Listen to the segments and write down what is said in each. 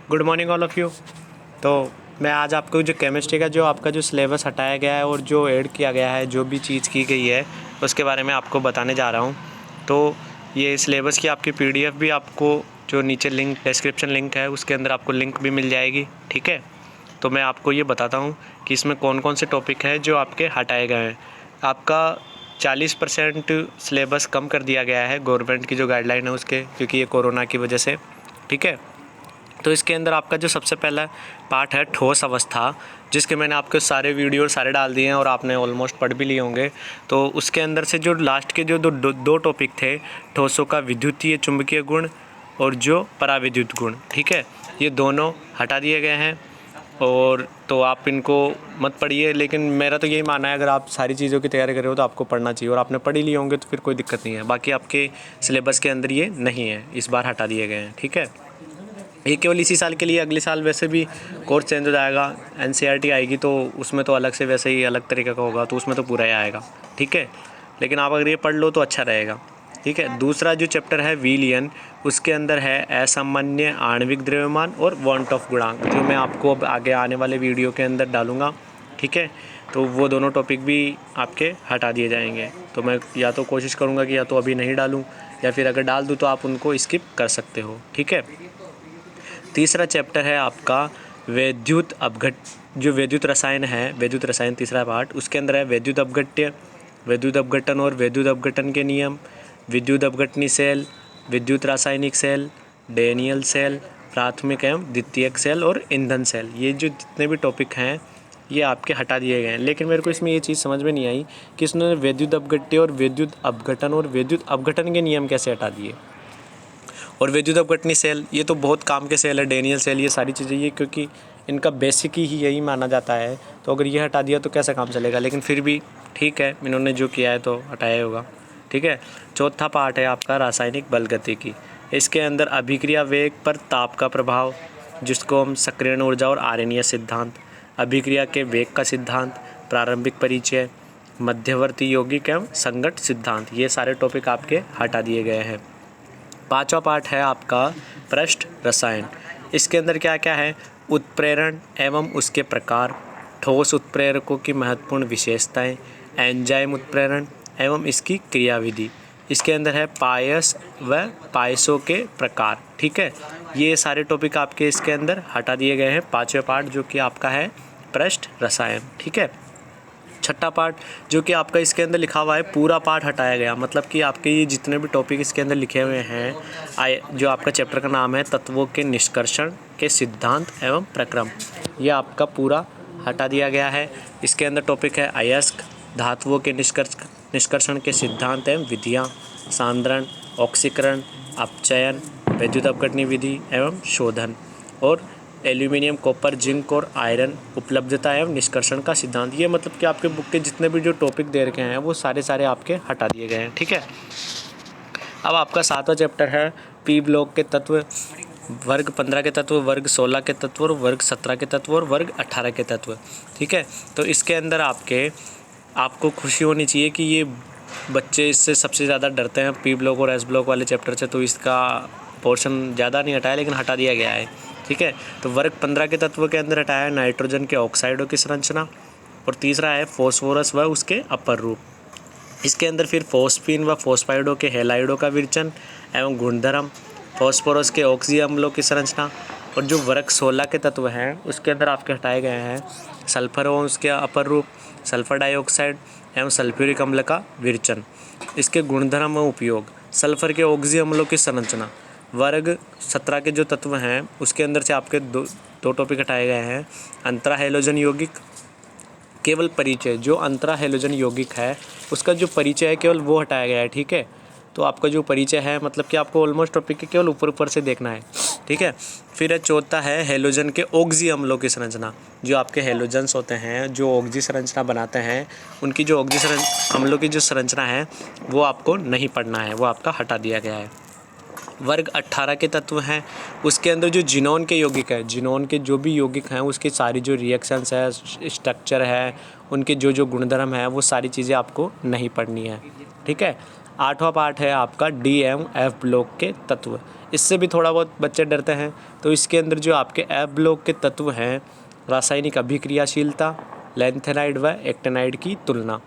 Good morning all of you. तो मैं आज आपको जो केमिस्ट्री का जो आपका जो सिलेबस हटाया गया है और जो ऐड किया गया है, जो भी चीज़ की गई है उसके बारे में आपको बताने जा रहा हूँ। तो ये सिलेबस की आपकी पीडीएफ भी आपको जो नीचे लिंक डिस्क्रिप्शन लिंक है उसके अंदर आपको लिंक भी मिल जाएगी, ठीक है। तो मैं आपको ये बताता हूँ कि इसमें कौन कौन से टॉपिक हैं जो आपके हटाए गए हैं। आपका 40% सिलेबस कम कर दिया गया है गवर्नमेंट की जो गाइडलाइन है उसके, क्योंकि ये कोरोना की वजह से, ठीक है। तो इसके अंदर आपका जो सबसे पहला पार्ट है ठोस अवस्था, जिसके मैंने आपके सारे वीडियो सारे डाल दिए हैं और आपने ऑलमोस्ट पढ़ भी लिए होंगे। तो उसके अंदर से जो लास्ट के जो दो टॉपिक थे, ठोसों का विद्युतीय चुंबकीय गुण और जो पराविद्युत गुण, ठीक है, ये दोनों हटा दिए गए हैं। और तो आप इनको मत पढ़िए, लेकिन मेरा तो यही मानना है अगर आप सारी चीज़ों की तैयारी कर रहे हो तो आपको पढ़ना चाहिए, और आपने पढ़ ही लिए होंगे तो फिर कोई दिक्कत नहीं है। बाकी आपके सिलेबस के अंदर ये नहीं है, इस बार हटा दिए गए हैं, ठीक है। ये केवल इसी साल के लिए, अगले साल वैसे भी कोर्स चेंज हो जाएगा, एनसीईआरटी आएगी तो उसमें तो अलग से वैसे ही अलग तरीके का होगा, तो उसमें तो पूरा ही आएगा, ठीक है। लेकिन आप अगर ये पढ़ लो तो अच्छा रहेगा, ठीक है। दूसरा जो चैप्टर है विलियन, उसके अंदर है असामान्य आणविक द्रव्यमान और वॉन ऑफ गुणांक, जो मैं आपको अब आगे आने वाले वीडियो के अंदर डालूँगा, ठीक है। तो वो दोनों टॉपिक भी आपके हटा दिए जाएंगे। तो मैं या तो कोशिश करूँगा कि या तो अभी नहीं डालूँ, या फिर अगर डाल दूँ तो आप उनको स्किप कर सकते हो, ठीक है। तीसरा चैप्टर है आपका वैद्युत अपघट, जो वैद्युत रसायन है, वैद्युत रसायन तीसरा पार्ट, उसके अंदर है वैद्युत अपघट्य, वैद्युत अपघटन और वैद्युत अपघटन के नियम, विद्युत अपघटनी सेल, विद्युत रासायनिक सेल, डेनियल सेल, प्राथमिक एवं द्वितीयक सेल और ईंधन सेल। ये जो जितने भी टॉपिक हैं ये आपके हटा दिए गए हैं। लेकिन मेरे को इसमें ये चीज़ समझ में नहीं आई कि इसने वैद्युत अपघट्य और वैद्युत अपघटन और वैद्युत अपघटन के नियम कैसे हटा दिए। और वैद्युत अपघटनी सेल, ये तो बहुत काम के सेल है, डेनियल सेल, ये सारी चीज़ें, ये क्योंकि इनका बेसिक ही यही माना जाता है, तो अगर ये हटा दिया तो कैसा काम चलेगा। लेकिन फिर भी ठीक है, इन्होंने जो किया है तो हटाया होगा, ठीक है। चौथा पार्ट है आपका रासायनिक बल गतिकी। इसके अंदर अभिक्रिया वेग पर ताप का प्रभाव, जिसको हम सक्रियण ऊर्जा और आयनीय सिद्धांत, अभिक्रिया के वेग का सिद्धांत, प्रारंभिक परिचय, मध्यवर्ती यौगिक एवं संगत सिद्धांत, ये सारे टॉपिक आपके हटा दिए गए हैं। पांचवा पार्ट है आपका पृष्ठ रसायन। इसके अंदर क्या क्या है, उत्प्रेरण एवं उसके प्रकार, ठोस उत्प्रेरकों की महत्वपूर्ण विशेषताएं, एंजाइम उत्प्रेरण एवं इसकी क्रियाविधि। इसके अंदर है पायस व पायसों के प्रकार, ठीक है। ये सारे टॉपिक आपके इसके अंदर हटा दिए गए हैं, पांचवें पार्ट जो कि आपका है पृष्ठ रसायन, ठीक है। छठा पार्ट जो कि आपका इसके अंदर लिखा हुआ है पूरा पार्ट हटाया गया, मतलब कि आपके ये जितने भी टॉपिक इसके अंदर लिखे हुए हैं, जो आपका चैप्टर का नाम है तत्वों के निष्कर्षण के सिद्धांत एवं प्रक्रम, ये आपका पूरा हटा दिया गया है। इसके अंदर टॉपिक है अयस्क, धातुओं के निष्कर्षण के सिद्धांत एवं विधियाँ, सांद्रण, ऑक्सीकरण, अपचयन, वैद्युत अपघटनी विधि एवं शोधन, और एल्यूमिनियम, कॉपर, जिंक और आयरन उपलब्धता एवं निष्कर्षण का सिद्धांत। ये मतलब कि आपके बुक के जितने भी जो टॉपिक दे रखे हैं वो सारे सारे आपके हटा दिए गए हैं, ठीक है। अब आपका सातवां चैप्टर है पी ब्लॉक के तत्व, वर्ग 15 के तत्व, वर्ग 16 के तत्व और वर्ग 17 के तत्व और वर्ग 18 के तत्व, ठीक है। तो इसके अंदर आपको खुशी होनी चाहिए कि ये बच्चे इससे सबसे ज़्यादा डरते हैं, पी ब्लॉक और एस ब्लॉक वाले चैप्टर से, तो इसका पोर्शन ज़्यादा नहीं हटाया लेकिन हटा दिया गया है, ठीक है। तो वर्ग 15 के तत्व के अंदर हटाया है नाइट्रोजन के ऑक्साइडों की संरचना, और तीसरा है फॉस्फोरस व उसके अपर रूप। इसके अंदर फिर फॉस्फीन व फॉस्फाइडों के हैलाइडों का विरचन एवं गुणधर्म, फॉस्फोरस के ऑक्सी अम्लों की संरचना, और जो वर्ग 16 के तत्व हैं उसके अंदर आपके हटाए गए हैं सल्फर व उसके अपर रूप, सल्फर डाइऑक्साइड एवं सल्फ्यूरिक अम्ल का विरचन, इसके गुणधर्म व उपयोग, सल्फर के ऑक्सी अम्लों की संरचना। वर्ग 17 के जो तत्व हैं उसके अंदर से आपके दो टॉपिक हटाए गए हैं, अंतरा हैलोजन यौगिक, केवल परिचय, जो अंतरा हैलोजन यौगिक है उसका जो परिचय है केवल वो हटाया गया है, ठीक है। तो आपका जो परिचय है मतलब कि आपको ऑलमोस्ट टॉपिक के केवल ऊपर से देखना है, ठीक है। फिर चौथा है हैलोजन के ऑक्सी अम्लों की संरचना, जो आपके हैलोजन्स होते हैं जो ऑक्सी संरचना बनाते हैं, उनकी जो ऑक्सी अम्लों की जो संरचना है वो आपको नहीं पढ़ना है, वो आपका हटा दिया गया है। वर्ग 18 के तत्व हैं, उसके अंदर जो जिनोन के यौगिक है, जिनोन के जो भी यौगिक हैं उसकी सारी जो रिएक्शंस है, स्ट्रक्चर है, उनके जो जो गुणधर्म है वो सारी चीज़ें आपको नहीं पढ़नी है, ठीक है। 8वां पार्ट है आपका डी एवं एफ ब्लॉक के तत्व। इससे भी थोड़ा बहुत बच्चे डरते हैं। तो इसके अंदर जो आपके एफ ब्लॉक के तत्व हैं, रासायनिक अभिक्रियाशीलता, लैंथेनाइड व एक्टिनाइड की तुलना,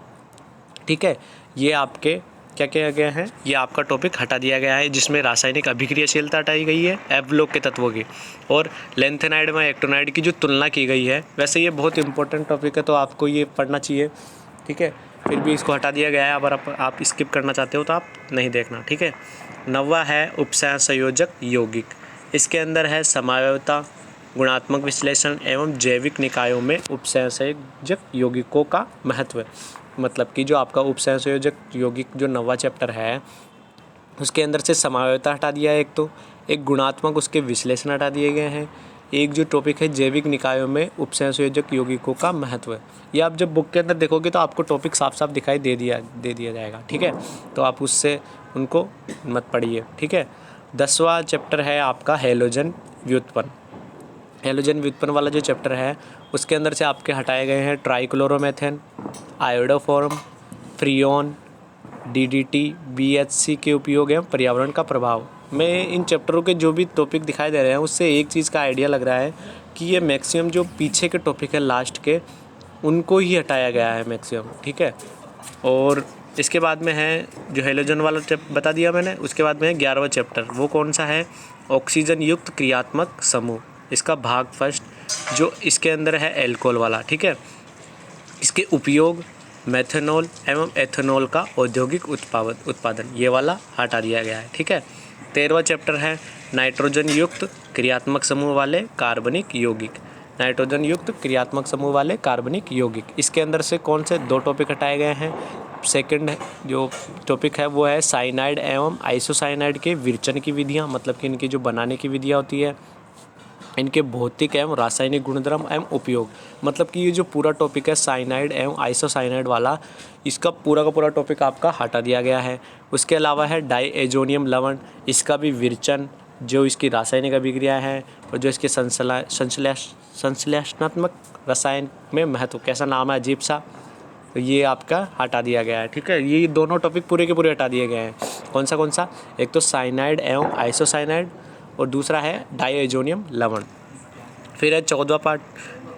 ठीक है, ये आपके क्या किया गया है, ये आपका टॉपिक हटा दिया गया है, जिसमें रासायनिक अभिक्रियाशीलता हटाई गई है एफ ब्लॉक के तत्वों की, और लैंथेनाइड व एक्टिनाइड की जो तुलना की गई है। वैसे ये बहुत इंपॉर्टेंट टॉपिक है, तो आपको ये पढ़ना चाहिए, ठीक है, फिर भी इसको हटा दिया गया है। अगर आप स्किप करना चाहते हो तो आप नहीं देखना, ठीक है। 9वां है उपसंयोजक यौगिक। इसके अंदर है समावयवता, गुणात्मक विश्लेषण एवं जैविक निकायों में उपसंयोजक यौगिकों का महत्व। मतलब कि जो आपका उपसंयोजक यौगिक जो 9वां चैप्टर है, उसके अंदर से समावयवता हटा दिया है, एक गुणात्मक उसके विश्लेषण हटा दिए गए हैं, एक जो टॉपिक है जैविक निकायों में उपसंयोजक यौगिकों का महत्व। ये आप जब बुक के अंदर देखोगे तो आपको टॉपिक साफ साफ दिखाई दे दिया जाएगा, ठीक है, तो आप उससे उनको मत पढ़िए, ठीक है। 10वां चैप्टर है आपका हैलोजन व्युत्पन्न। हैलोजन व्युत्पन्न वाला जो चैप्टर है, उसके अंदर से आपके हटाए गए हैं trichloromethane, iodoform, Freon, DDT, BHC के उपयोग एवं पर्यावरण का प्रभाव। मैं इन चैप्टरों के जो भी टॉपिक दिखाई दे रहे हैं, उससे एक चीज़ का आइडिया लग रहा है कि ये मैक्सिमम जो पीछे के टॉपिक है लास्ट के, उनको ही हटाया गया है मैक्सिमम, ठीक है। और इसके बाद में है जो हैलोजन वाला बता दिया मैंने, उसके बाद में है 11वां चैप्टर, वो कौन सा है, ऑक्सीजन युक्त क्रियात्मक समूह। इसका भाग फर्स्ट जो इसके अंदर है एल्कोहल वाला, ठीक है, इसके उपयोग, मेथनॉल एवं एथेनॉल का औद्योगिक उत्पादन, ये वाला हटा दिया गया है, ठीक है। 13वां चैप्टर है नाइट्रोजन युक्त क्रियात्मक समूह वाले कार्बनिक यौगिक। नाइट्रोजन युक्त क्रियात्मक समूह वाले कार्बनिक यौगिक, इसके अंदर से कौन से 2 टॉपिक हटाए गए हैं। सेकंड जो टॉपिक है वो है साइनाइड एवं आइसोसाइनाइड के विरचन की विधियाँ, मतलब कि इनकी जो बनाने की विधियाँ होती है, इनके भौतिक एवं रासायनिक गुणधर्म एवं उपयोग। मतलब कि ये जो पूरा टॉपिक है साइनाइड एवं आइसोसाइनाइड वाला, इसका पूरा का पूरा टॉपिक आपका हटा दिया गया है। उसके अलावा है डाईएजोनियम लवण, इसका भी विरचन, जो इसकी रासायनिक अभिक्रिया है और जो इसके संश्लेषणात्मक रसायन में महत्व, कैसा नाम है अजीब सा, तो ये आपका हटा दिया गया है, ठीक है। ये दोनों टॉपिक पूरे के पूरे हटा दिए गए हैं। कौन सा, एक तो साइनाइड एवं आइसोसाइनाइड और दूसरा है डाईएजोनियम लवण। फिर है 14वां पार्ट,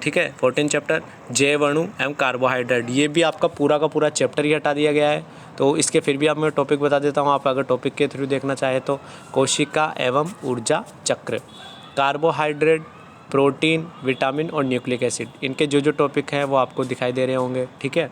ठीक है, 14 चैप्टर जैव अणु एवं कार्बोहाइड्रेट। ये भी आपका पूरा का पूरा चैप्टर ही हटा दिया गया है। तो इसके फिर भी आप मैं टॉपिक बता देता हूँ, आप अगर टॉपिक के थ्रू देखना चाहे तो। कोशिका एवं ऊर्जा चक्र, कार्बोहाइड्रेट, प्रोटीन, विटामिन और न्यूक्लिक एसिड, इनके जो टॉपिक हैं वो आपको दिखाई दे रहे होंगे, ठीक है।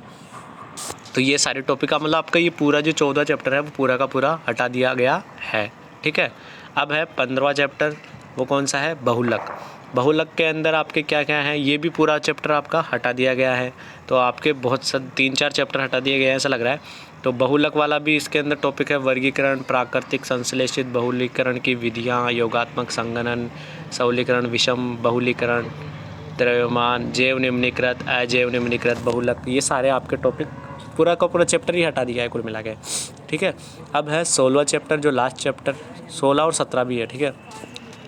तो ये सारे टॉपिक का मतलब आपका ये पूरा जो 14 चैप्टर है वो पूरा का पूरा हटा दिया गया है, ठीक है। अब है 15वां चैप्टर, वो कौन सा है, बहुलक। बहुलक के अंदर आपके क्या क्या हैं, ये भी पूरा चैप्टर आपका हटा दिया गया है। तो आपके बहुत 3-4 चैप्टर हटा दिए गए हैं ऐसा लग रहा है। तो बहुलक वाला भी इसके अंदर टॉपिक है वर्गीकरण, प्राकृतिक संश्लेषित बहुलीकरण की विधियाँ, योगात्मक संगणन, सौलीकरण, विषम बहुलीकरण, द्रव्यमान, जैव निम्नीकृत, अजैव निम्नीकृत बहुलक, ये सारे आपके टॉपिक पूरा का पूरा चैप्टर ही हटा दिया है कुल मिला के, ठीक है। अब है 16वां चैप्टर, जो लास्ट चैप्टर, 16 और 17 भी है, ठीक है।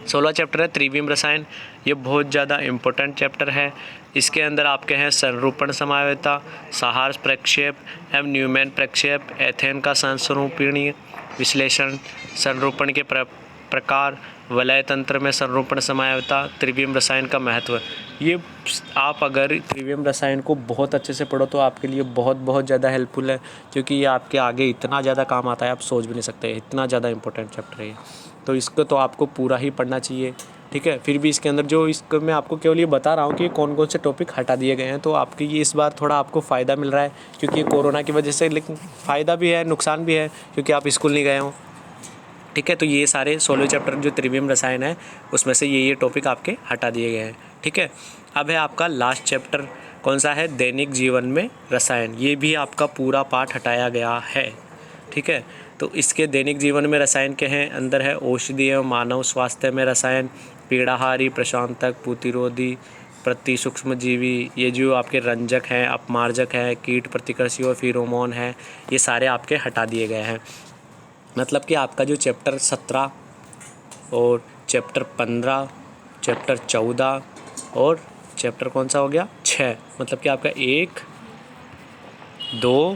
16वां चैप्टर है त्रिविम रसायन। ये बहुत ज़्यादा इम्पोर्टेंट चैप्टर है। इसके अंदर आपके हैं संरूपण समावयवता, साहार्स प्रक्षेप एवं न्यूमैन प्रक्षेप, एथेन का संरूपणीय विश्लेषण, संरूपण के प्रकार, वलय तंत्र में संरूपण समावयवता, त्रिविम रसायन का महत्व। ये आप अगर त्रिविम रसायन को बहुत अच्छे से पढ़ो तो आपके लिए बहुत ज़्यादा हेल्पफुल है, क्योंकि ये आपके आगे इतना ज़्यादा काम आता है, आप सोच भी नहीं सकते, इतना ज़्यादा इंपॉर्टेंट चैप्टर है ये। तो इसको तो आपको पूरा ही पढ़ना चाहिए, ठीक है। फिर भी इसके अंदर जो इसको मैं आपको केवल ये बता रहा हूँ कि कौन कौन से टॉपिक हटा दिए गए हैं, तो आपकी ये इस बार थोड़ा आपको फ़ायदा मिल रहा है, क्योंकि ये कोरोना की वजह से, लेकिन फ़ायदा भी है नुकसान भी है, क्योंकि आप स्कूल नहीं गए हो, ठीक है। तो ये सारे 16 चैप्टर जो त्रिविम रसायन है उसमें से ये टॉपिक आपके हटा दिए गए हैं, ठीक है। अब है आपका लास्ट चैप्टर, कौन सा है, दैनिक जीवन में रसायन। ये भी आपका पूरा पार्ट हटाया गया है, ठीक है। तो इसके दैनिक जीवन में रसायन के हैं, अंदर है औषधीय एवं मानव स्वास्थ्य में रसायन, पीड़ाहारी, प्रशांतक, प्रतिरोधी, प्रति सूक्ष्मजीवी, ये जो आपके रंजक हैं, अपमार्जक हैं, कीट प्रतिकर्षी और फिरोमोन हैं, ये सारे आपके हटा दिए गए हैं। मतलब कि आपका जो चैप्टर 17 और चैप्टर 15, चैप्टर 14 और चैप्टर कौन सा हो गया 6, मतलब कि आपका 1, 2,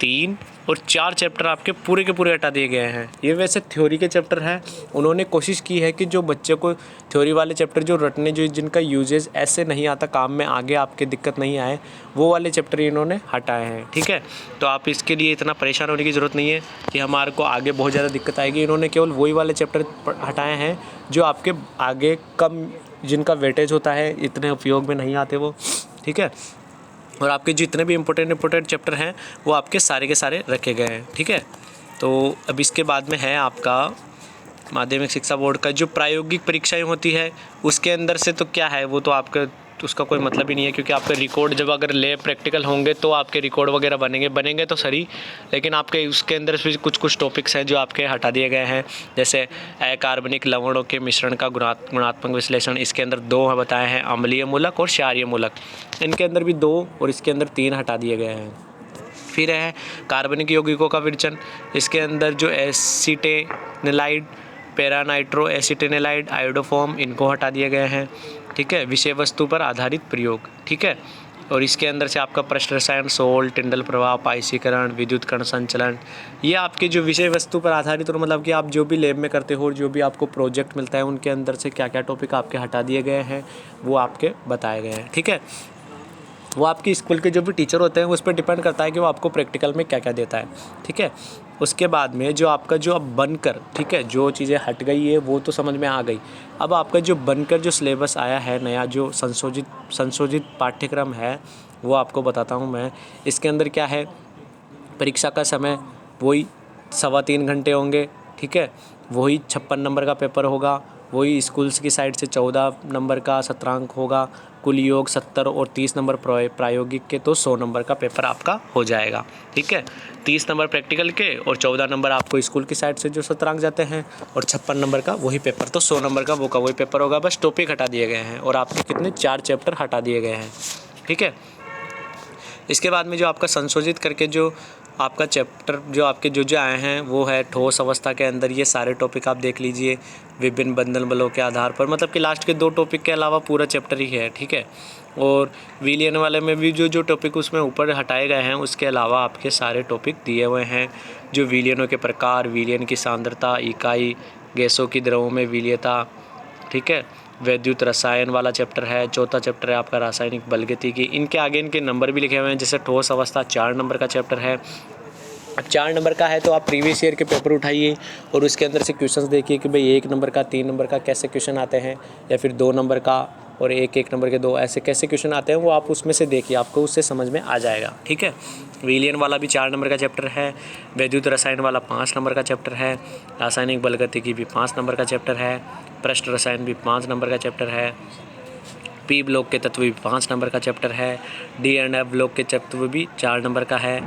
3, और 4 चैप्टर आपके पूरे के पूरे हटा दिए गए हैं। ये वैसे थ्योरी के चैप्टर हैं, उन्होंने कोशिश की है कि जो बच्चे को थ्योरी वाले चैप्टर जो रटने जो जिनका यूजेज ऐसे नहीं आता काम में, आगे आपके दिक्कत नहीं आए, वो वाले चैप्टर इन्होंने हटाए हैं। ठीक है, तो आप इसके लिए इतना परेशान होने की ज़रूरत नहीं है कि हमारे को आगे बहुत ज़्यादा दिक्कत आएगी। इन्होंने केवल वही वाले चैप्टर हटाए हैं जो आपके आगे कम, जिनका वेटेज होता है, इतने उपयोग में नहीं आते वो। ठीक है, और आपके जितने भी इम्पोर्टेंट चैप्टर हैं वो आपके सारे के सारे रखे गए हैं। ठीक है, तो अब इसके बाद में है आपका माध्यमिक शिक्षा बोर्ड का जो प्रायोगिक परीक्षाएं होती है, उसके अंदर से तो क्या है वो तो आपका उसका कोई मतलब ही नहीं है, क्योंकि आपके रिकॉर्ड जब अगर लैब प्रैक्टिकल होंगे तो आपके रिकॉर्ड वगैरह बनेंगे तो सही, लेकिन आपके उसके अंदर से कुछ टॉपिक्स हैं जो आपके हटा दिए गए हैं। जैसे अकार्बनिक लवणों के मिश्रण का गुणात्मक विश्लेषण, इसके अंदर 2 बताए हैं, अम्लीय मूलक और क्षारीय मूलक, इनके अंदर भी 2 और इसके अंदर 3 हटा दिए गए हैं। फिर है कार्बनिक यौगिकों का विरचन, इसके अंदर जो एसिटेनाइड, पैरानाइट्रो एसिटेनाइड, आयोडोफॉर्म, इनको हटा दिए गए हैं। ठीक है, विषय वस्तु पर आधारित प्रयोग। ठीक है, और इसके अंदर से आपका पृष्ठ रसायन, सोल, टिंडल प्रभाव, पाइसीकरण, विद्युत कण संचलन, ये आपके जो विषय वस्तु पर आधारित, और मतलब कि आप जो भी लैब में करते हो और जो भी आपको प्रोजेक्ट मिलता है उनके अंदर से क्या क्या टॉपिक आपके हटा दिए गए हैं वो आपके बताए गए हैं। ठीक है, वो आपकी स्कूल के जो भी टीचर होते हैं उस पर डिपेंड करता है कि वो आपको प्रैक्टिकल में क्या क्या देता है। ठीक है, उसके बाद में जो आपका जो अब बनकर, ठीक है, जो चीज़ें हट गई है वो तो समझ में आ गई। अब आपका जो बनकर जो सिलेबस आया है नया, जो संशोधित पाठ्यक्रम है, वो आपको बताता हूँ मैं। इसके अंदर क्या है, परीक्षा का समय वही 3.25 घंटे होंगे। ठीक है, वही 56 नंबर का पेपर होगा, वही स्कूल्स की साइड से 14 नंबर का सत्रांक होगा, कुल योग 70 और 30 नंबर प्रायोगिक के, तो 100 नंबर का पेपर आपका हो जाएगा। ठीक है, 30 नंबर प्रैक्टिकल के और 14 नंबर आपको स्कूल की साइड से जो सत्रांक जाते हैं, और 56 नंबर का वही पेपर, तो 100 नंबर का वो का वही पेपर होगा। बस टॉपिक हटा दिए गए हैं और आपके कितने 4 चैप्टर हटा दिए गए हैं। ठीक है, इसके बाद में जो आपका संशोधित करके जो आपका चैप्टर जो आपके जो आए हैं वो है ठोस अवस्था के अंदर, ये सारे टॉपिक आप देख लीजिए, विभिन्न बंधन बलों के आधार पर, मतलब कि लास्ट के 2 टॉपिक के अलावा पूरा चैप्टर ही है। ठीक है, और विलियन वाले में भी जो टॉपिक उसमें ऊपर हटाए गए हैं उसके अलावा आपके सारे टॉपिक दिए हुए हैं, जो विलियनों के प्रकार, विलियन की सांद्रता, इकाई, गैसों की द्रवों में विलीयता। ठीक है, वैद्युत रसायन वाला चैप्टर है। चौथा चैप्टर है आपका रासायनिक बलगति की, इनके आगे इनके नंबर भी लिखे हुए हैं। जैसे ठोस अवस्था 4 नंबर का चैप्टर है। अब 4 नंबर का है तो आप प्रीवियस ईयर के पेपर उठाइए और उसके अंदर से क्वेश्चंस देखिए कि भाई 1 नंबर का, 3 नंबर का कैसे क्वेश्चन आते हैं, या फिर 2 नंबर का और 1 नंबर के 2 ऐसे कैसे क्वेश्चन आते हैं, वो आप उसमें से देखिए, आपको उससे समझ में आ जाएगा। ठीक है, विलियन वाला भी 4 नंबर का चैप्टर है। वैद्युत रसायन वाला 5 नंबर का चैप्टर है। रासायनिक बलगति की भी 5 नंबर का चैप्टर है। पृष्ठ रसायन भी 5 नंबर का चैप्टर है। पी ब्लॉक के तत्व भी 5 नंबर का चैप्टर है। डी एंड एफ ब्लॉक के तत्व भी 4 नंबर का है।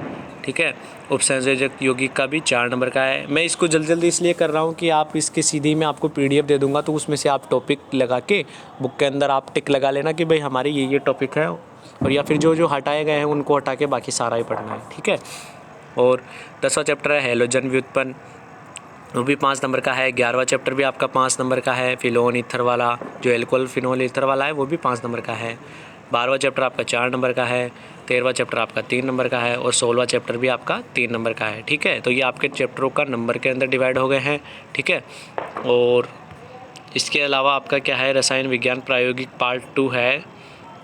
ठीक है, उपसंयोजक यौगिक का भी 4 नंबर का है। मैं इसको जल्दी इसलिए कर रहा हूँ कि आप इसके सीधी मैं आपको PDF दे दूँगा, तो उसमें से आप टॉपिक लगा के बुक के अंदर आप टिक लगा लेना कि भाई हमारे ये टॉपिक है, और या फिर जो हटाए गए हैं उनको हटा के बाकी सारा ही पढ़ना है। ठीक है, और 10वां चैप्टर है हैलोजन व्युत्पन्न, वो भी 5 नंबर का है। 11वां चैप्टर भी आपका 5 नंबर का है। फिनोल ईथर वाला, जो एल्कोहल फिनोल ईथर वाला है, वो भी 5 नंबर का है। 12वां चैप्टर आपका 4 नंबर का है। 13वां चैप्टर आपका 3 नंबर का है, और 16वां चैप्टर भी आपका 3 नंबर का है। ठीक है, तो ये आपके चैप्टरों का नंबर के अंदर डिवाइड हो गए हैं। ठीक है, और इसके अलावा आपका क्या है, रसायन विज्ञान प्रायोगिक पार्ट 2 है।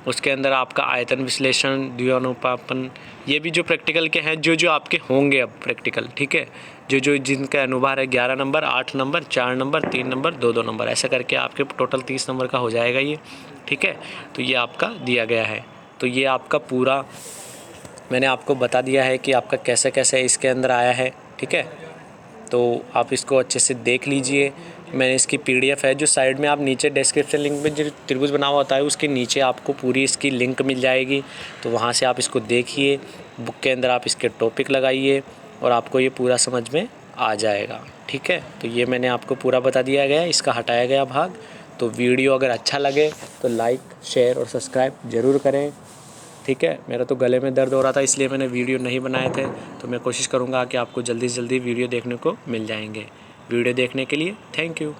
उसके अंदर आपका आयतन विश्लेषण, द्विअनुपापन, ये भी जो प्रैक्टिकल के हैं, जो आपके होंगे अब प्रैक्टिकल। ठीक है, जो जिनका अनुभार है 11 number, 8 number, 4 number, 3 number, 2 number, ऐसा करके आपके टोटल 30 नंबर का हो जाएगा ये। ठीक है, तो ये आपका दिया गया है। तो ये आपका पूरा मैंने आपको बता दिया है कि आपका कैसे कैसे इसके अंदर आया है। ठीक है, तो आप इसको अच्छे से देख लीजिए। मैंने इसकी PDF है, जो साइड में आप नीचे डिस्क्रिप्शन लिंक में जो त्रिभुज बना हुआ होता है उसके नीचे आपको पूरी इसकी लिंक मिल जाएगी, तो वहाँ से आप इसको देखिए। बुक के अंदर आप इसके टॉपिक लगाइए और आपको ये पूरा समझ में आ जाएगा। ठीक है, तो ये मैंने आपको पूरा बता दिया गया है, इसका हटाया गया भाग। तो वीडियो अगर अच्छा लगे तो लाइक, शेयर और सब्सक्राइब ज़रूर करें। ठीक है, मेरा तो गले में दर्द हो रहा था इसलिए मैंने वीडियो नहीं बनाए थे, तो मैं कोशिश करूँगा कि आपको जल्दी से जल्दी वीडियो देखने को मिल जाएंगे। वीडियो देखने के लिए थैंक यू।